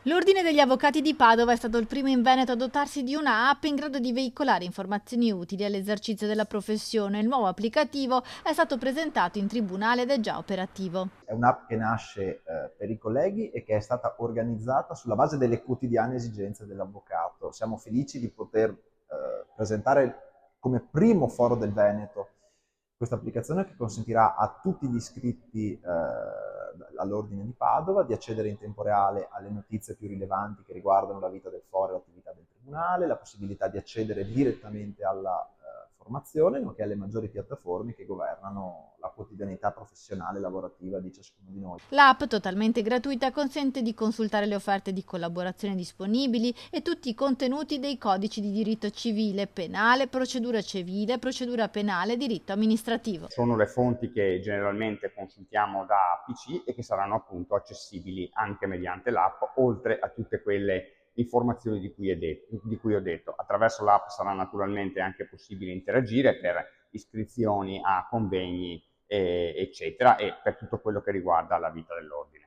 L'Ordine degli Avvocati di Padova è stato il primo in Veneto a dotarsi di una app in grado di veicolare informazioni utili all'esercizio della professione. Il nuovo applicativo è stato presentato in tribunale ed è già operativo. È un'app che nasce per i colleghi e che è stata organizzata sulla base delle quotidiane esigenze dell'avvocato. Siamo felici di poter presentare come primo foro del Veneto questa applicazione che consentirà a tutti gli iscritti all'Ordine di Padova di accedere in tempo reale alle notizie più rilevanti che riguardano la vita del foro e l'attività del Tribunale, la possibilità di accedere direttamente alla formazione, nonché alle maggiori piattaforme che governano la quotidianità professionale e lavorativa di ciascuno di noi. L'app, totalmente gratuita, consente di consultare le offerte di collaborazione disponibili e tutti i contenuti dei codici di diritto civile, penale, procedura penale e diritto amministrativo. Sono le fonti che generalmente consultiamo da PC e che saranno appunto accessibili anche mediante l'app, oltre a tutte quelle informazioni di cui ho detto. Attraverso l'app sarà naturalmente anche possibile interagire per iscrizioni a convegni, eccetera, e per tutto quello che riguarda la vita dell'ordine.